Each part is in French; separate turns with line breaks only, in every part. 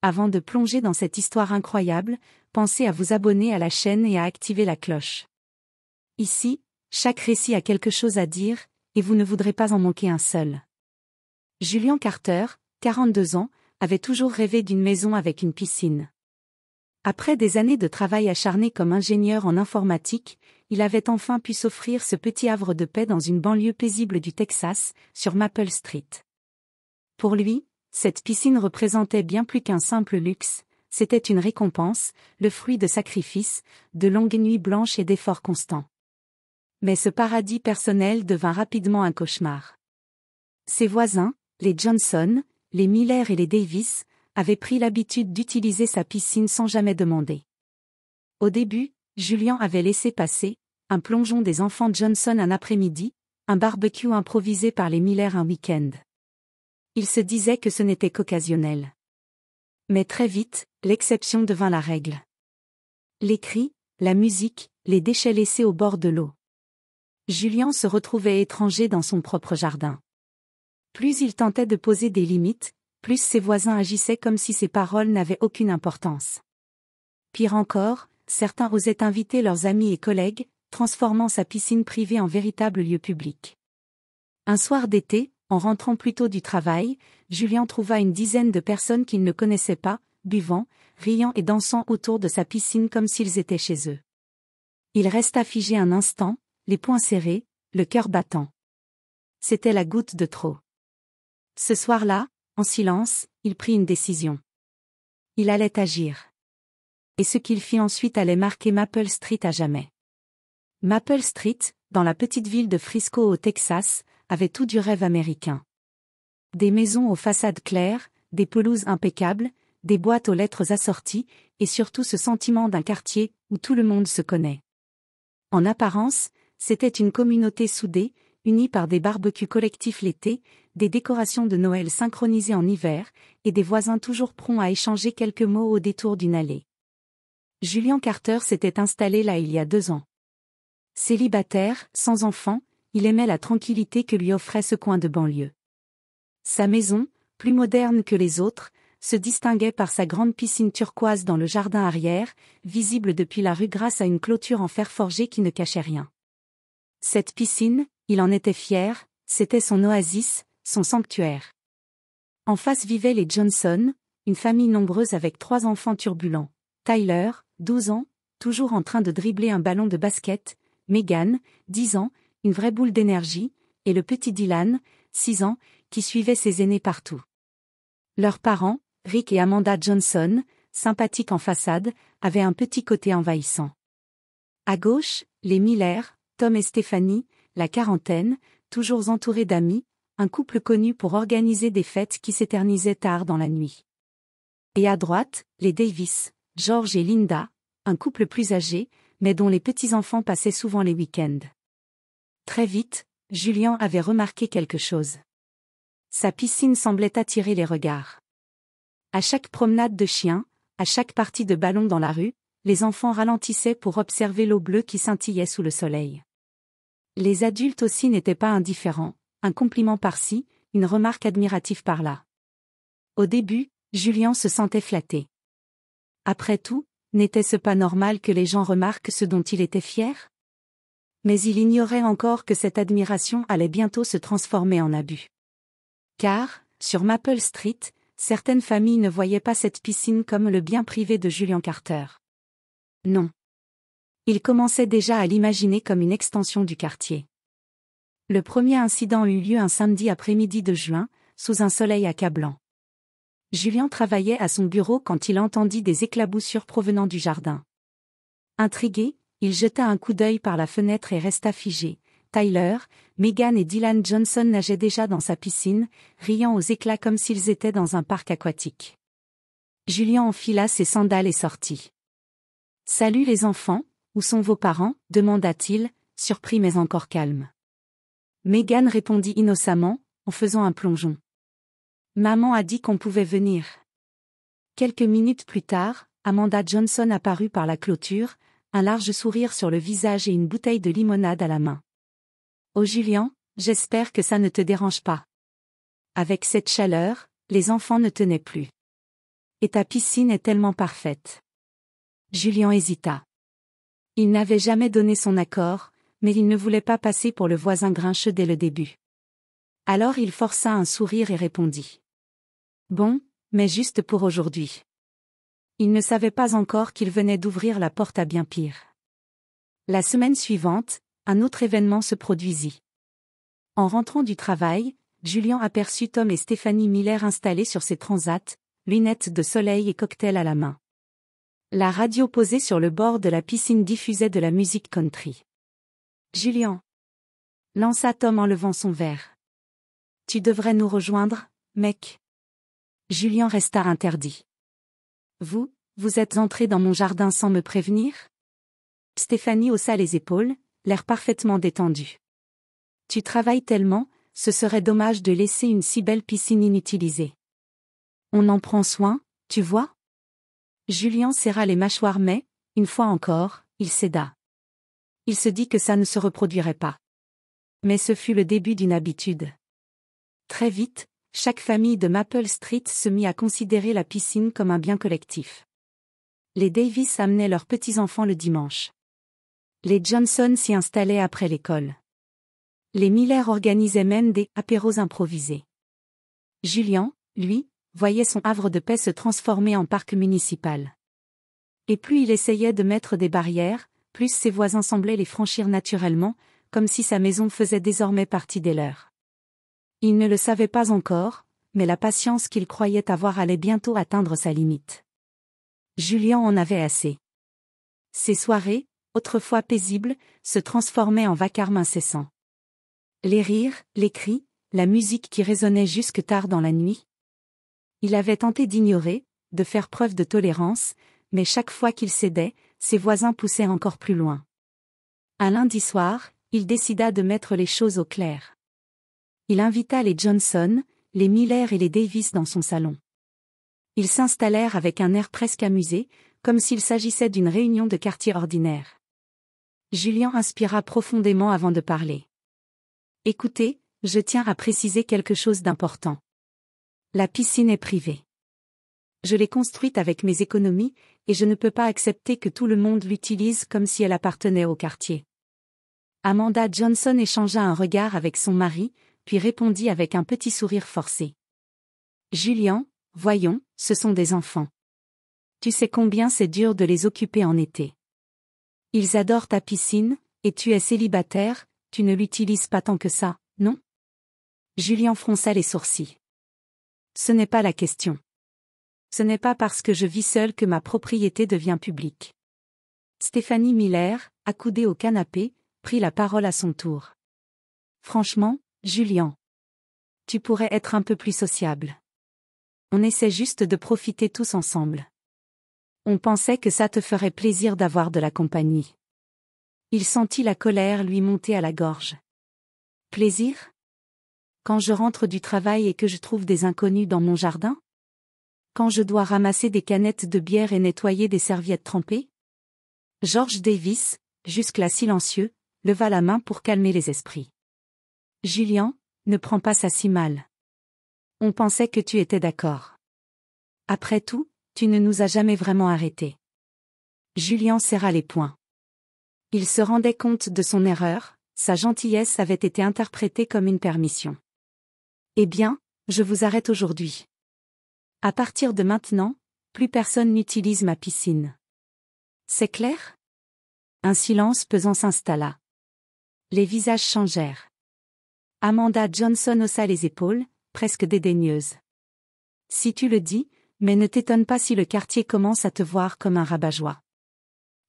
Avant de plonger dans cette histoire incroyable, pensez à vous abonner à la chaîne et à activer la cloche. Ici, chaque récit a quelque chose à dire, et vous ne voudrez pas en manquer un seul. Julian Carter, 42 ans, avait toujours rêvé d'une maison avec une piscine. Après des années de travail acharné comme ingénieur en informatique, il avait enfin pu s'offrir ce petit havre de paix dans une banlieue paisible du Texas, sur Maple Street. Pour lui, cette piscine représentait bien plus qu'un simple luxe, c'était une récompense, le fruit de sacrifices, de longues nuits blanches et d'efforts constants. Mais ce paradis personnel devint rapidement un cauchemar. Ses voisins, les Johnson, les Miller et les Davis, avaient pris l'habitude d'utiliser sa piscine sans jamais demander. Au début, Julian avait laissé passer un plongeon des enfants Johnson un après-midi, un barbecue improvisé par les Miller un week-end. Il se disait que ce n'était qu'occasionnel. Mais très vite, l'exception devint la règle. Les cris, la musique, les déchets laissés au bord de l'eau. Julian se retrouvait étranger dans son propre jardin. Plus il tentait de poser des limites, plus ses voisins agissaient comme si ses paroles n'avaient aucune importance. Pire encore, certains osaient inviter leurs amis et collègues, transformant sa piscine privée en véritable lieu public. Un soir d'été, en rentrant plus tôt du travail, Julian trouva une dizaine de personnes qu'il ne connaissait pas, buvant, riant et dansant autour de sa piscine comme s'ils étaient chez eux. Il resta figé un instant, les poings serrés, le cœur battant. C'était la goutte de trop. Ce soir-là, en silence, il prit une décision. Il allait agir. Et ce qu'il fit ensuite allait marquer Maple Street à jamais. Maple Street, dans la petite ville de Frisco au Texas, avait tout du rêve américain. Des maisons aux façades claires, des pelouses impeccables, des boîtes aux lettres assorties, et surtout ce sentiment d'un quartier où tout le monde se connaît. En apparence, c'était une communauté soudée, unie par des barbecues collectifs l'été, des décorations de Noël synchronisées en hiver, et des voisins toujours prompts à échanger quelques mots au détour d'une allée. Julian Carter s'était installé là il y a 2 ans. Célibataire, sans enfant, il aimait la tranquillité que lui offrait ce coin de banlieue. Sa maison, plus moderne que les autres, se distinguait par sa grande piscine turquoise dans le jardin arrière, visible depuis la rue grâce à une clôture en fer forgé qui ne cachait rien. Cette piscine, il en était fier, c'était son oasis, son sanctuaire. En face vivaient les Johnson, une famille nombreuse avec 3 enfants turbulents. Tyler, 12 ans, toujours en train de dribbler un ballon de basket, Megan, 10 ans, une vraie boule d'énergie, et le petit Dylan, 6 ans, qui suivait ses aînés partout. Leurs parents, Rick et Amanda Johnson, sympathiques en façade, avaient un petit côté envahissant. À gauche, les Miller, Tom et Stephanie, la quarantaine, toujours entourés d'amis, un couple connu pour organiser des fêtes qui s'éternisaient tard dans la nuit. Et à droite, les Davis, George et Linda, un couple plus âgé, mais dont les petits-enfants passaient souvent les week-ends. Très vite, Julian avait remarqué quelque chose. Sa piscine semblait attirer les regards. À chaque promenade de chien, à chaque partie de ballon dans la rue, les enfants ralentissaient pour observer l'eau bleue qui scintillait sous le soleil. Les adultes aussi n'étaient pas indifférents, un compliment par-ci, une remarque admirative par-là. Au début, Julian se sentait flatté. Après tout, n'était-ce pas normal que les gens remarquent ce dont il était fier? Mais il ignorait encore que cette admiration allait bientôt se transformer en abus. Car, sur Maple Street, certaines familles ne voyaient pas cette piscine comme le bien privé de Julian Carter. Non. Il commençait déjà à l'imaginer comme une extension du quartier. Le premier incident eut lieu un samedi après-midi de juin, sous un soleil accablant. Julian travaillait à son bureau quand il entendit des éclaboussures provenant du jardin. Intrigué, il jeta un coup d'œil par la fenêtre et resta figé. Tyler, Megan et Dylan Johnson nageaient déjà dans sa piscine, riant aux éclats comme s'ils étaient dans un parc aquatique. Julian enfila ses sandales et sortit. « Salut les enfants, où sont vos parents ?» demanda-t-il, surpris mais encore calme. Megan répondit innocemment, en faisant un plongeon. « Maman a dit qu'on pouvait venir. » Quelques minutes plus tard, Amanda Johnson apparut par la clôture, un large sourire sur le visage et une bouteille de limonade à la main. « Oh Julian, j'espère que ça ne te dérange pas. » Avec cette chaleur, les enfants ne tenaient plus. Et ta piscine est tellement parfaite. Julien hésita. Il n'avait jamais donné son accord, mais il ne voulait pas passer pour le voisin grincheux dès le début. Alors il força un sourire et répondit. Bon, mais juste pour aujourd'hui. Il ne savait pas encore qu'il venait d'ouvrir la porte à bien pire. La semaine suivante, un autre événement se produisit. En rentrant du travail, Julien aperçut Tom et Stéphanie Miller installés sur ses transats, lunettes de soleil et cocktail à la main. La radio posée sur le bord de la piscine diffusait de la musique country. Julien, lança Tom en levant son verre. Tu devrais nous rejoindre, mec. Julien resta interdit. Vous êtes entré dans mon jardin sans me prévenir? Stéphanie haussa les épaules, l'air parfaitement détendu. Tu travailles tellement, ce serait dommage de laisser une si belle piscine inutilisée. On en prend soin, tu vois? Julien serra les mâchoires mais, une fois encore, il céda. Il se dit que ça ne se reproduirait pas. Mais ce fut le début d'une habitude. Très vite, chaque famille de Maple Street se mit à considérer la piscine comme un bien collectif. Les Davis amenaient leurs petits-enfants le dimanche. Les Johnson s'y installaient après l'école. Les Miller organisaient même des apéros improvisés. Julien, lui, voyait son havre de paix se transformer en parc municipal. Et plus il essayait de mettre des barrières, plus ses voisins semblaient les franchir naturellement, comme si sa maison faisait désormais partie des leurs. Il ne le savait pas encore, mais la patience qu'il croyait avoir allait bientôt atteindre sa limite. Julien en avait assez. Ses soirées, autrefois paisibles, se transformaient en vacarme incessant. Les rires, les cris, la musique qui résonnait jusque tard dans la nuit. Il avait tenté d'ignorer, de faire preuve de tolérance, mais chaque fois qu'il cédait, ses voisins poussaient encore plus loin. Un lundi soir, il décida de mettre les choses au clair. Il invita les Johnson, les Miller et les Davis dans son salon. Ils s'installèrent avec un air presque amusé, comme s'il s'agissait d'une réunion de quartier ordinaire. Julien inspira profondément avant de parler. « Écoutez, je tiens à préciser quelque chose d'important. La piscine est privée. Je l'ai construite avec mes économies, et je ne peux pas accepter que tout le monde l'utilise comme si elle appartenait au quartier. » Amanda Johnson échangea un regard avec son mari, puis répondit avec un petit sourire forcé. « Julien, voyons, ce sont des enfants. Tu sais combien c'est dur de les occuper en été. Ils adorent ta piscine, et tu es célibataire, tu ne l'utilises pas tant que ça, non? » Julien fronça les sourcils. « Ce n'est pas la question. Ce n'est pas parce que je vis seule que ma propriété devient publique. » Stéphanie Miller, accoudée au canapé, prit la parole à son tour. « Franchement, Julien. Tu pourrais être un peu plus sociable. On essaie juste de profiter tous ensemble. On pensait que ça te ferait plaisir d'avoir de la compagnie. » Il sentit la colère lui monter à la gorge. « Plaisir? Quand je rentre du travail et que je trouve des inconnus dans mon jardin? Quand je dois ramasser des canettes de bière et nettoyer des serviettes trempées? » George Davis, jusque-là silencieux, leva la main pour calmer les esprits. « Julien, ne prends pas ça si mal. On pensait que tu étais d'accord. Après tout, tu ne nous as jamais vraiment arrêtés. » Julien serra les poings. Il se rendait compte de son erreur, sa gentillesse avait été interprétée comme une permission. « Eh bien, je vous arrête aujourd'hui. À partir de maintenant, plus personne n'utilise ma piscine. C'est clair? » Un silence pesant s'installa. Les visages changèrent. Amanda Johnson haussa les épaules, presque dédaigneuse. « Si tu le dis, mais ne t'étonne pas si le quartier commence à te voir comme un rabat-joie. »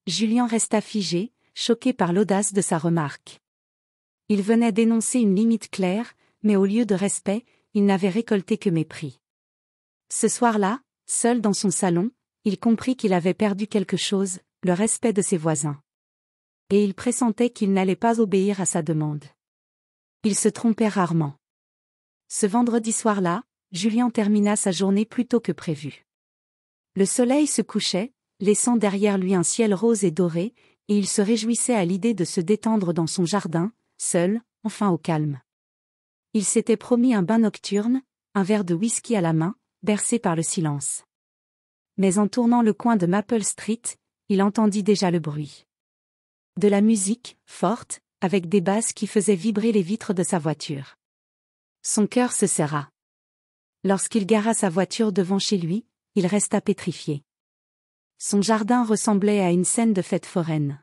Julien resta figé, choqué par l'audace de sa remarque. Il venait d'énoncer une limite claire, mais au lieu de respect, il n'avait récolté que mépris. Ce soir-là, seul dans son salon, il comprit qu'il avait perdu quelque chose, le respect de ses voisins. Et il pressentait qu'il n'allait pas obéir à sa demande. Il se trompait rarement. Ce vendredi soir-là, Julien termina sa journée plus tôt que prévu. Le soleil se couchait, laissant derrière lui un ciel rose et doré, et il se réjouissait à l'idée de se détendre dans son jardin, seul, enfin au calme. Il s'était promis un bain nocturne, un verre de whisky à la main, bercé par le silence. Mais en tournant le coin de Maple Street, il entendit déjà le bruit. De la musique, forte, avec des basses qui faisaient vibrer les vitres de sa voiture. Son cœur se serra. Lorsqu'il gara sa voiture devant chez lui, il resta pétrifié. Son jardin ressemblait à une scène de fête foraine.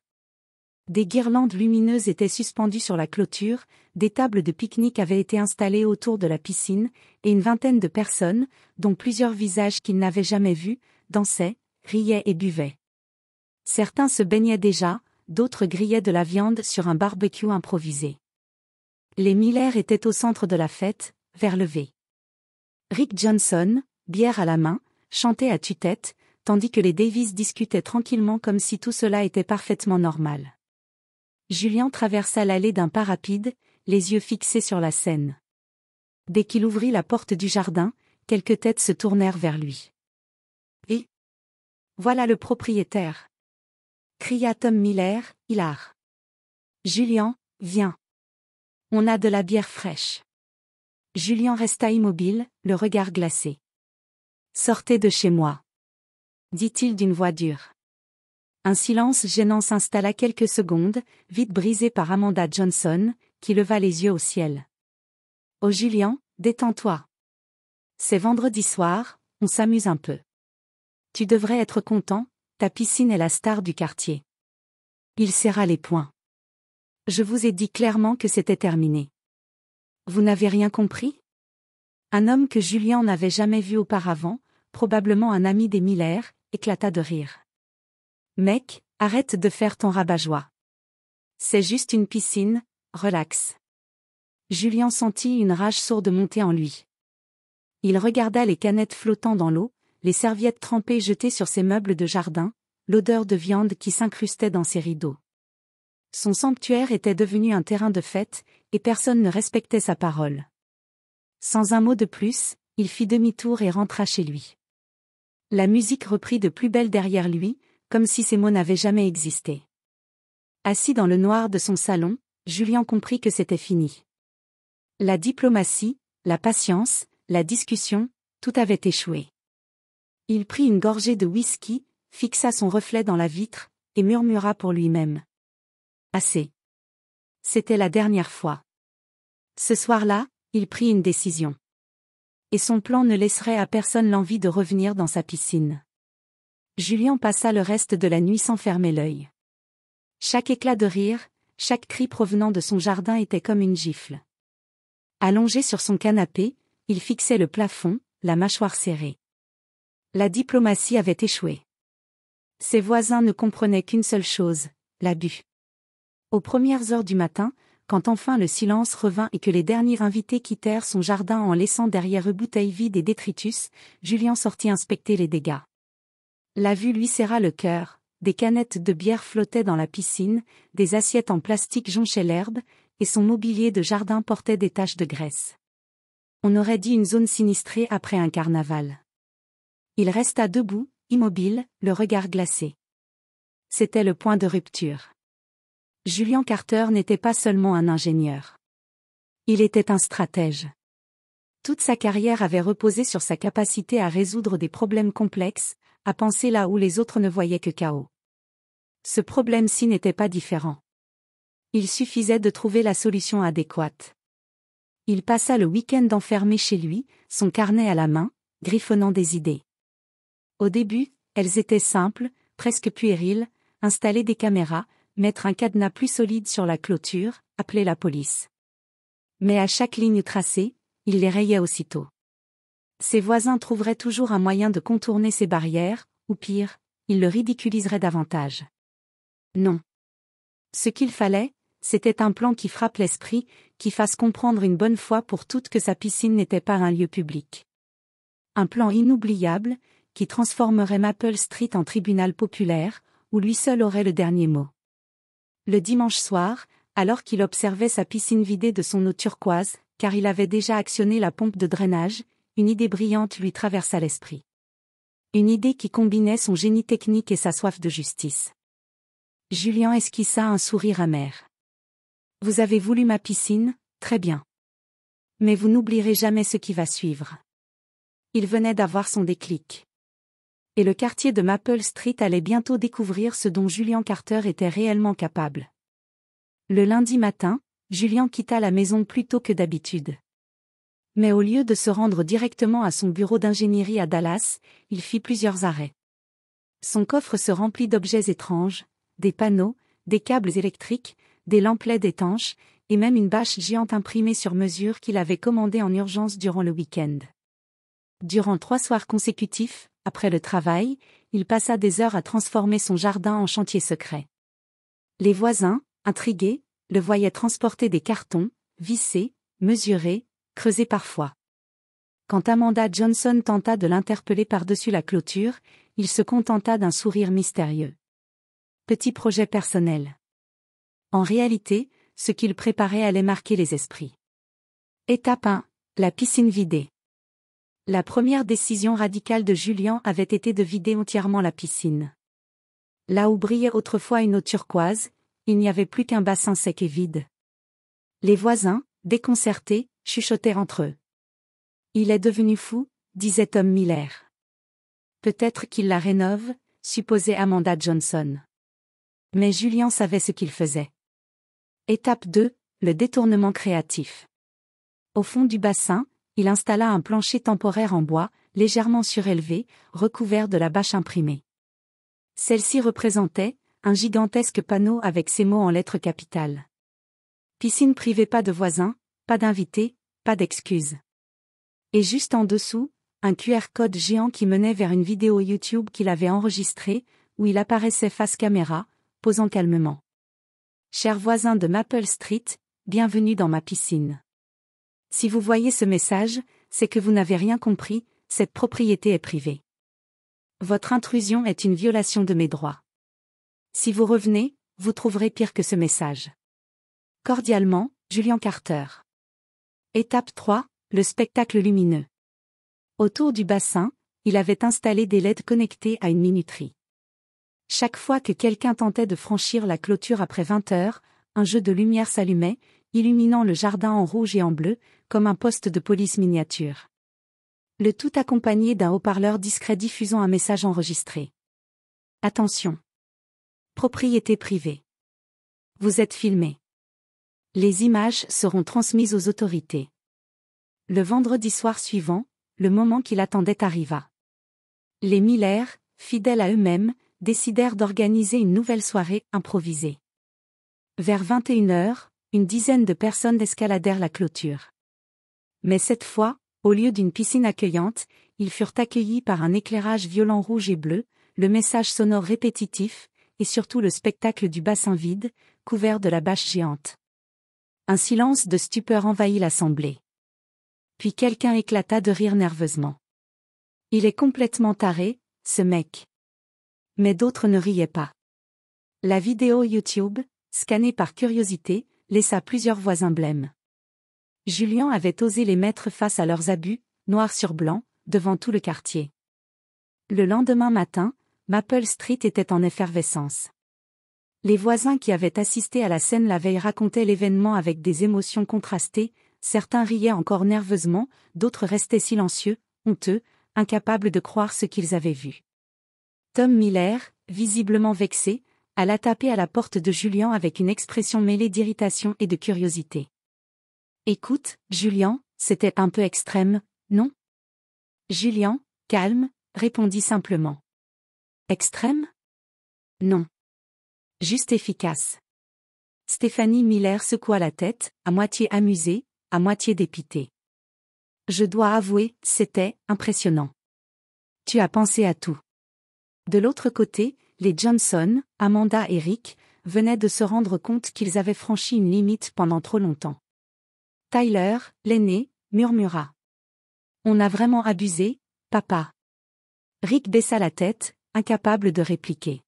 Des guirlandes lumineuses étaient suspendues sur la clôture, des tables de pique-nique avaient été installées autour de la piscine, et une vingtaine de personnes, dont plusieurs visages qu'il n'avait jamais vus, dansaient, riaient et buvaient. Certains se baignaient déjà, d'autres grillaient de la viande sur un barbecue improvisé. Les Miller étaient au centre de la fête, vers levé. Rick Johnson, bière à la main, chantait à tue-tête, tandis que les Davis discutaient tranquillement comme si tout cela était parfaitement normal. Julian traversa l'allée d'un pas rapide, les yeux fixés sur la scène. Dès qu'il ouvrit la porte du jardin, quelques têtes se tournèrent vers lui. « Et voilà le propriétaire !» cria Tom Miller, hilar. « Julian, viens. On a de la bière fraîche. » Julian resta immobile, le regard glacé. « Sortez de chez moi !» dit-il d'une voix dure. Un silence gênant s'installa quelques secondes, vite brisé par Amanda Johnson, qui leva les yeux au ciel. « Oh Julian, détends-toi. C'est vendredi soir, on s'amuse un peu. Tu devrais être content, ta piscine est la star du quartier. » Il serra les poings. « Je vous ai dit clairement que c'était terminé. Vous n'avez rien compris ? » Un homme que Julian n'avait jamais vu auparavant, probablement un ami des Miller, éclata de rire. « Mec, arrête de faire ton rabat-joie. C'est juste une piscine, relax. » Julian sentit une rage sourde monter en lui. Il regarda les canettes flottant dans l'eau, les serviettes trempées jetées sur ses meubles de jardin, l'odeur de viande qui s'incrustait dans ses rideaux. Son sanctuaire était devenu un terrain de fête, et personne ne respectait sa parole. Sans un mot de plus, il fit demi-tour et rentra chez lui. La musique reprit de plus belle derrière lui, comme si ces mots n'avaient jamais existé. Assis dans le noir de son salon, Julian comprit que c'était fini. La diplomatie, la patience, la discussion, tout avait échoué. Il prit une gorgée de whisky, fixa son reflet dans la vitre, et murmura pour lui-même. Assez. C'était la dernière fois. Ce soir-là, il prit une décision. Et son plan ne laisserait à personne l'envie de revenir dans sa piscine. Julian passa le reste de la nuit sans fermer l'œil. Chaque éclat de rire, chaque cri provenant de son jardin était comme une gifle. Allongé sur son canapé, il fixait le plafond, la mâchoire serrée. La diplomatie avait échoué. Ses voisins ne comprenaient qu'une seule chose, l'abus. Aux premières heures du matin, quand enfin le silence revint et que les derniers invités quittèrent son jardin en laissant derrière eux bouteilles vides et détritus, Julian sortit inspecter les dégâts. La vue lui serra le cœur, des canettes de bière flottaient dans la piscine, des assiettes en plastique jonchaient l'herbe, et son mobilier de jardin portait des taches de graisse. On aurait dit une zone sinistrée après un carnaval. Il resta debout, immobile, le regard glacé. C'était le point de rupture. Julian Carter n'était pas seulement un ingénieur. Il était un stratège. Toute sa carrière avait reposé sur sa capacité à résoudre des problèmes complexes, à penser là où les autres ne voyaient que chaos. Ce problème-ci n'était pas différent. Il suffisait de trouver la solution adéquate. Il passa le week-end enfermé chez lui, son carnet à la main, griffonnant des idées. Au début, elles étaient simples, presque puériles, installer des caméras, mettre un cadenas plus solide sur la clôture, appeler la police. Mais à chaque ligne tracée, il les rayait aussitôt. Ses voisins trouveraient toujours un moyen de contourner ces barrières, ou pire, ils le ridiculiseraient davantage. Non. Ce qu'il fallait, c'était un plan qui frappe l'esprit, qui fasse comprendre une bonne fois pour toutes que sa piscine n'était pas un lieu public. Un plan inoubliable, qui transformerait Maple Street en tribunal populaire, où lui seul aurait le dernier mot. Le dimanche soir, alors qu'il observait sa piscine vidée de son eau turquoise, car il avait déjà actionné la pompe de drainage, une idée brillante lui traversa l'esprit. Une idée qui combinait son génie technique et sa soif de justice. Julian esquissa un sourire amer. « Vous avez voulu ma piscine, très bien. Mais vous n'oublierez jamais ce qui va suivre. » Il venait d'avoir son déclic. Et le quartier de Maple Street allait bientôt découvrir ce dont Julian Carter était réellement capable. Le lundi matin, Julian quitta la maison plus tôt que d'habitude. Mais au lieu de se rendre directement à son bureau d'ingénierie à Dallas, il fit plusieurs arrêts. Son coffre se remplit d'objets étranges, des panneaux, des câbles électriques, des lampes LED étanches, et même une bâche géante imprimée sur mesure qu'il avait commandée en urgence durant le week-end. Durant 3 soirs consécutifs, après le travail, il passa des heures à transformer son jardin en chantier secret. Les voisins, intrigués, le voyaient transporter des cartons, visser, mesurer, creuser parfois. Quand Amanda Johnson tenta de l'interpeller par-dessus la clôture, il se contenta d'un sourire mystérieux. Petit projet personnel. En réalité, ce qu'il préparait allait marquer les esprits. Étape 1. La piscine vidée. La première décision radicale de Julian avait été de vider entièrement la piscine. Là où brillait autrefois une eau turquoise, il n'y avait plus qu'un bassin sec et vide. Les voisins, déconcertés, chuchotèrent entre eux. « Il est devenu fou », disait Tom Miller. « Peut-être qu'il la rénove », supposait Amanda Johnson. Mais Julian savait ce qu'il faisait. Étape 2, le détournement créatif. Au fond du bassin, il installa un plancher temporaire en bois, légèrement surélevé, recouvert de la bâche imprimée. Celle-ci représentait un gigantesque panneau avec ces mots en lettres capitales. Piscine privée, pas de voisins, pas d'invités, pas d'excuses. Et juste en dessous, un QR code géant qui menait vers une vidéo YouTube qu'il avait enregistrée, où il apparaissait face caméra, posant calmement. Chers voisins de Maple Street, bienvenue dans ma piscine. Si vous voyez ce message, c'est que vous n'avez rien compris, cette propriété est privée. Votre intrusion est une violation de mes droits. Si vous revenez, vous trouverez pire que ce message. Cordialement, Julian Carter. Étape 3, le spectacle lumineux. Autour du bassin, il avait installé des LED connectés à une minuterie. Chaque fois que quelqu'un tentait de franchir la clôture après 20 heures, un jeu de lumière s'allumait, illuminant le jardin en rouge et en bleu, comme un poste de police miniature. Le tout accompagné d'un haut-parleur discret diffusant un message enregistré. Attention. Propriété privée. Vous êtes filmé. Les images seront transmises aux autorités. Le vendredi soir suivant, le moment qu'il attendait arriva. Les Miller, fidèles à eux-mêmes, décidèrent d'organiser une nouvelle soirée improvisée. Vers 21 heures, une dizaine de personnes escaladèrent la clôture. Mais cette fois, au lieu d'une piscine accueillante, ils furent accueillis par un éclairage violent rouge et bleu, le message sonore répétitif, et surtout le spectacle du bassin vide, couvert de la bâche géante. Un silence de stupeur envahit l'assemblée. Puis quelqu'un éclata de rire nerveusement. « Il est complètement taré, ce mec. » Mais d'autres ne riaient pas. La vidéo YouTube, scannée par curiosité, laissa plusieurs voisins blêmes. Julian avait osé les mettre face à leurs abus, noir sur blanc, devant tout le quartier. Le lendemain matin, Maple Street était en effervescence. Les voisins qui avaient assisté à la scène la veille racontaient l'événement avec des émotions contrastées, certains riaient encore nerveusement, d'autres restaient silencieux, honteux, incapables de croire ce qu'ils avaient vu. Tom Miller, visiblement vexé, alla taper à la porte de Julian avec une expression mêlée d'irritation et de curiosité. « Écoute, Julian, c'était un peu extrême, non ?» Julian, calme, répondit simplement. « Extrême ? Non. Juste efficace. » Stephanie Miller secoua la tête, à moitié amusée, à moitié dépitée. « Je dois avouer, c'était impressionnant. Tu as pensé à tout. » De l'autre côté, les Johnson, Amanda et Rick, venaient de se rendre compte qu'ils avaient franchi une limite pendant trop longtemps. Tyler, l'aîné, murmura. « On a vraiment abusé, papa. » Rick baissa la tête, incapable de répliquer.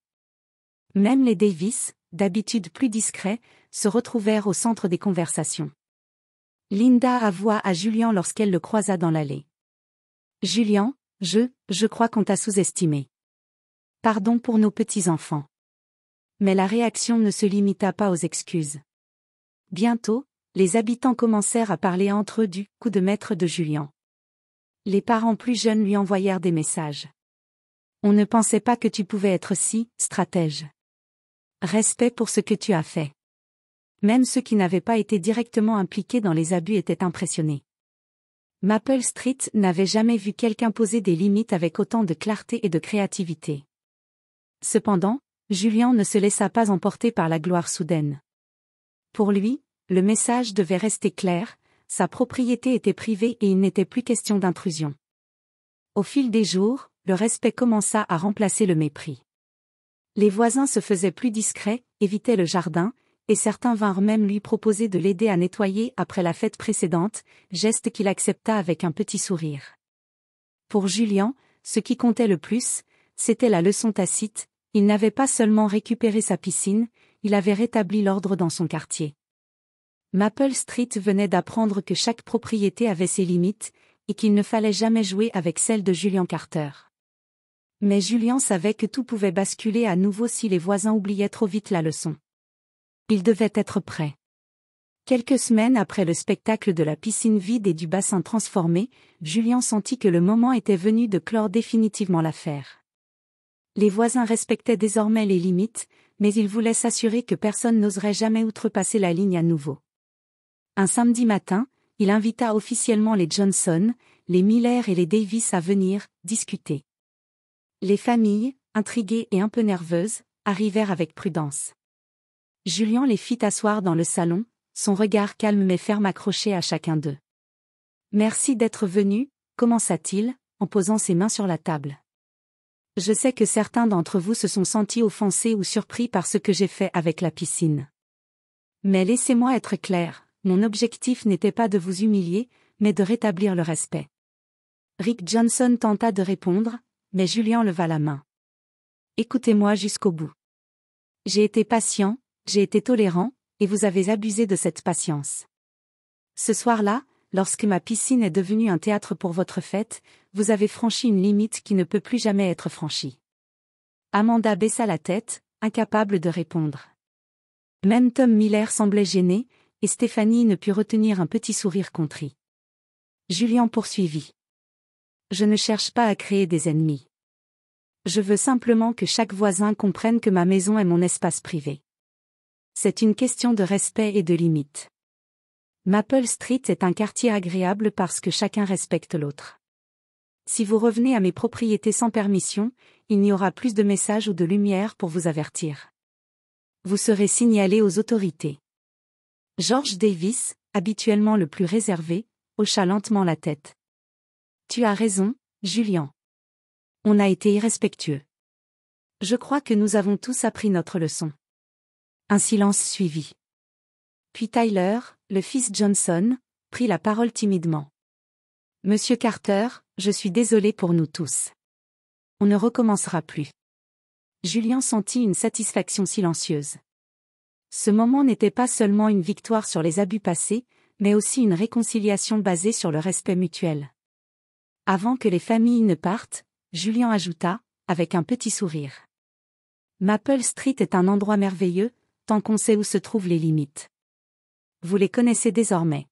Même les Davis, d'habitude plus discrets, se retrouvèrent au centre des conversations. Linda avoua à Julian lorsqu'elle le croisa dans l'allée. « Julian, je crois qu'on t'a sous-estimé. Pardon pour nos petits-enfants. » Mais la réaction ne se limita pas aux excuses. Bientôt, les habitants commencèrent à parler entre eux du « coup de maître » de Julian. Les parents plus jeunes lui envoyèrent des messages. On ne pensait pas que tu pouvais être si stratège. Respect pour ce que tu as fait. Même ceux qui n'avaient pas été directement impliqués dans les abus étaient impressionnés. Maple Street n'avait jamais vu quelqu'un poser des limites avec autant de clarté et de créativité. Cependant, Julian ne se laissa pas emporter par la gloire soudaine. Pour lui, le message devait rester clair, sa propriété était privée et il n'était plus question d'intrusion. Au fil des jours, le respect commença à remplacer le mépris. Les voisins se faisaient plus discrets, évitaient le jardin, et certains vinrent même lui proposer de l'aider à nettoyer après la fête précédente, geste qu'il accepta avec un petit sourire. Pour Julian, ce qui comptait le plus, c'était la leçon tacite, il n'avait pas seulement récupéré sa piscine, il avait rétabli l'ordre dans son quartier. Maple Street venait d'apprendre que chaque propriété avait ses limites, et qu'il ne fallait jamais jouer avec celle de Julian Carter. Mais Julian savait que tout pouvait basculer à nouveau si les voisins oubliaient trop vite la leçon. Il devait être prêt. Quelques semaines après le spectacle de la piscine vide et du bassin transformé, Julian sentit que le moment était venu de clore définitivement l'affaire. Les voisins respectaient désormais les limites, mais ils voulaient s'assurer que personne n'oserait jamais outrepasser la ligne à nouveau. Un samedi matin, il invita officiellement les Johnson, les Miller et les Davis à venir discuter. Les familles, intriguées et un peu nerveuses, arrivèrent avec prudence. Julian les fit asseoir dans le salon, son regard calme mais ferme accroché à chacun d'eux. « Merci d'être venu », commença-t-il, en posant ses mains sur la table. « Je sais que certains d'entre vous se sont sentis offensés ou surpris par ce que j'ai fait avec la piscine. Mais laissez-moi être clair, mon objectif n'était pas de vous humilier, mais de rétablir le respect. » Rick Johnson tenta de répondre, mais Julian leva la main. « Écoutez-moi jusqu'au bout. J'ai été patient, j'ai été tolérant, et vous avez abusé de cette patience. Ce soir-là, lorsque ma piscine est devenue un théâtre pour votre fête, vous avez franchi une limite qui ne peut plus jamais être franchie. » Amanda baissa la tête, incapable de répondre. Même Tom Miller semblait gêné, et Stéphanie ne put retenir un petit sourire contrit. Julian poursuivit. « Je ne cherche pas à créer des ennemis. Je veux simplement que chaque voisin comprenne que ma maison est mon espace privé. C'est une question de respect et de limite. Maple Street est un quartier agréable parce que chacun respecte l'autre. Si vous revenez à mes propriétés sans permission, il n'y aura plus de messages ou de lumière pour vous avertir. Vous serez signalé aux autorités. » George Davis, habituellement le plus réservé, hocha lentement la tête. « Tu as raison, Julian. On a été irrespectueux. Je crois que nous avons tous appris notre leçon. » Un silence suivit. Puis Tyler, le fils Johnson, prit la parole timidement. « Monsieur Carter, je suis désolé pour nous tous. On ne recommencera plus. » Julian sentit une satisfaction silencieuse. Ce moment n'était pas seulement une victoire sur les abus passés, mais aussi une réconciliation basée sur le respect mutuel. Avant que les familles ne partent, Julian ajouta, avec un petit sourire. « Maple Street est un endroit merveilleux, tant qu'on sait où se trouvent les limites. Vous les connaissez désormais. »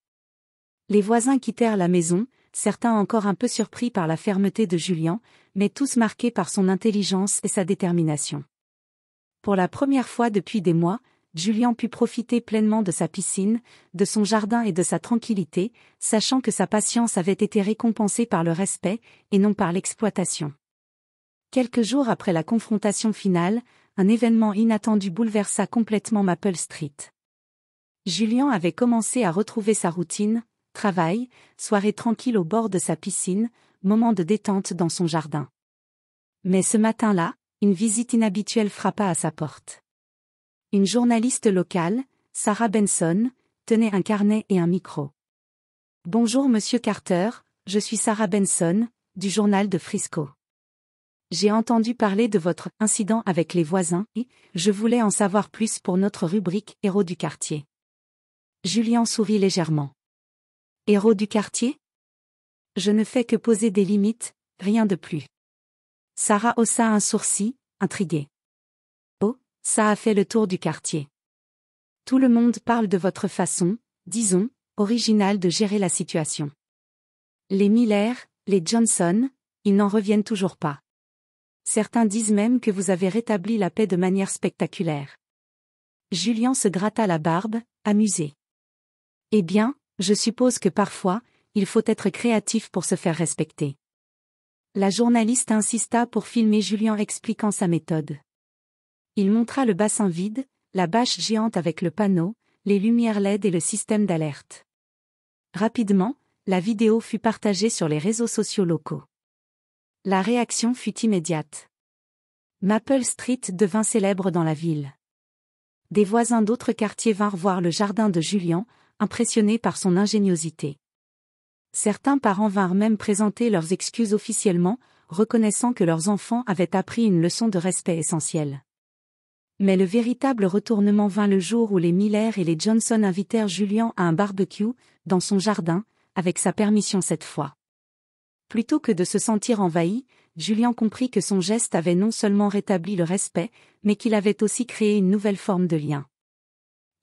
Les voisins quittèrent la maison, certains encore un peu surpris par la fermeté de Julian, mais tous marqués par son intelligence et sa détermination. Pour la première fois depuis des mois, Julian put profiter pleinement de sa piscine, de son jardin et de sa tranquillité, sachant que sa patience avait été récompensée par le respect, et non par l'exploitation. Quelques jours après la confrontation finale, un événement inattendu bouleversa complètement Maple Street. Julian avait commencé à retrouver sa routine, travail, soirée tranquille au bord de sa piscine, moment de détente dans son jardin. Mais ce matin-là, une visite inhabituelle frappa à sa porte. Une journaliste locale, Sarah Benson, tenait un carnet et un micro. « Bonjour Monsieur Carter, je suis Sarah Benson, du journal de Frisco. J'ai entendu parler de votre incident avec les voisins et je voulais en savoir plus pour notre rubrique « Héros du quartier ». Julian sourit légèrement. « Héros du quartier ? Je ne fais que poser des limites, rien de plus. » Sarah haussa un sourcil, intriguée. « Oh, ça a fait le tour du quartier. Tout le monde parle de votre façon, disons, originale de gérer la situation. Les Miller, les Johnson, ils n'en reviennent toujours pas. Certains disent même que vous avez rétabli la paix de manière spectaculaire. Julien se gratta la barbe, amusé. Eh bien, je suppose que parfois, il faut être créatif pour se faire respecter. La journaliste insista pour filmer Julien expliquant sa méthode. Il montra le bassin vide, la bâche géante avec le panneau, les lumières LED et le système d'alerte. Rapidement, la vidéo fut partagée sur les réseaux sociaux locaux. La réaction fut immédiate. Maple Street devint célèbre dans la ville. Des voisins d'autres quartiers vinrent voir le jardin de Julien, impressionnés par son ingéniosité. Certains parents vinrent même présenter leurs excuses officiellement, reconnaissant que leurs enfants avaient appris une leçon de respect essentielle. Mais le véritable retournement vint le jour où les Miller et les Johnson invitèrent Julien à un barbecue, dans son jardin, avec sa permission cette fois. Plutôt que de se sentir envahi, Julien comprit que son geste avait non seulement rétabli le respect, mais qu'il avait aussi créé une nouvelle forme de lien.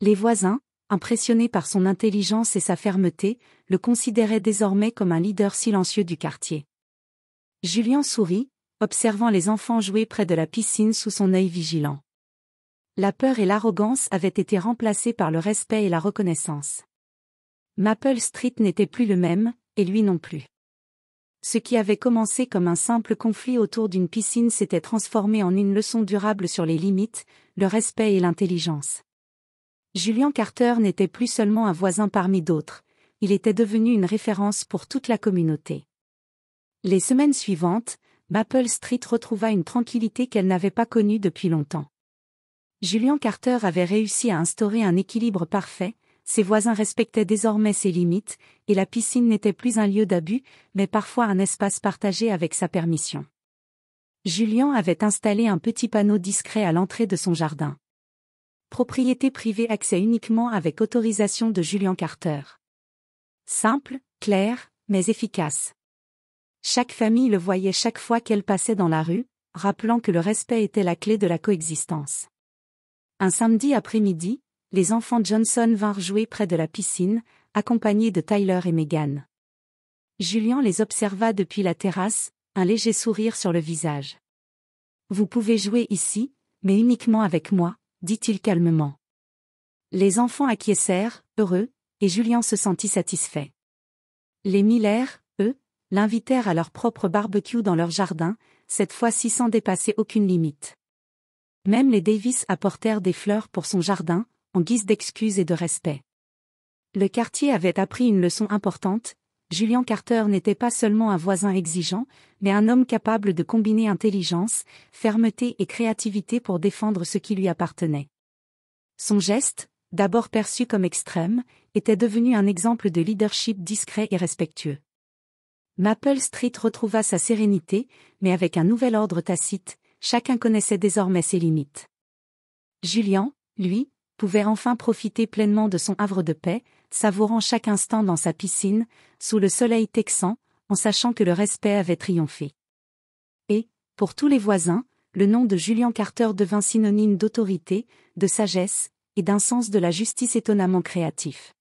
Les voisins, impressionnés par son intelligence et sa fermeté, le considéraient désormais comme un leader silencieux du quartier. Julien sourit, observant les enfants jouer près de la piscine sous son œil vigilant. La peur et l'arrogance avaient été remplacées par le respect et la reconnaissance. Maple Street n'était plus le même, et lui non plus. Ce qui avait commencé comme un simple conflit autour d'une piscine s'était transformé en une leçon durable sur les limites, le respect et l'intelligence. Julien Carter n'était plus seulement un voisin parmi d'autres, il était devenu une référence pour toute la communauté. Les semaines suivantes, Maple Street retrouva une tranquillité qu'elle n'avait pas connue depuis longtemps. Julien Carter avait réussi à instaurer un équilibre parfait, ses voisins respectaient désormais ses limites, et la piscine n'était plus un lieu d'abus, mais parfois un espace partagé avec sa permission. Julien avait installé un petit panneau discret à l'entrée de son jardin. Propriété privée, accès uniquement avec autorisation de Julien Carter. Simple, clair, mais efficace. Chaque famille le voyait chaque fois qu'elle passait dans la rue, rappelant que le respect était la clé de la coexistence. Un samedi après-midi, les enfants Johnson vinrent jouer près de la piscine, accompagnés de Tyler et Megan. Julien les observa depuis la terrasse, un léger sourire sur le visage. « Vous pouvez jouer ici, mais uniquement avec moi », dit-il calmement. Les enfants acquiescèrent, heureux, et Julien se sentit satisfait. Les Miller, eux, l'invitèrent à leur propre barbecue dans leur jardin, cette fois-ci sans dépasser aucune limite. Même les Davis apportèrent des fleurs pour son jardin, en guise d'excuse et de respect. Le quartier avait appris une leçon importante, Julien Carter n'était pas seulement un voisin exigeant, mais un homme capable de combiner intelligence, fermeté et créativité pour défendre ce qui lui appartenait. Son geste, d'abord perçu comme extrême, était devenu un exemple de leadership discret et respectueux. Maple Street retrouva sa sérénité, mais avec un nouvel ordre tacite, chacun connaissait désormais ses limites. Julien, lui, pouvait enfin profiter pleinement de son havre de paix, savourant chaque instant dans sa piscine, sous le soleil texan, en sachant que le respect avait triomphé. Et, pour tous les voisins, le nom de Julien Carter devint synonyme d'autorité, de sagesse, et d'un sens de la justice étonnamment créatif.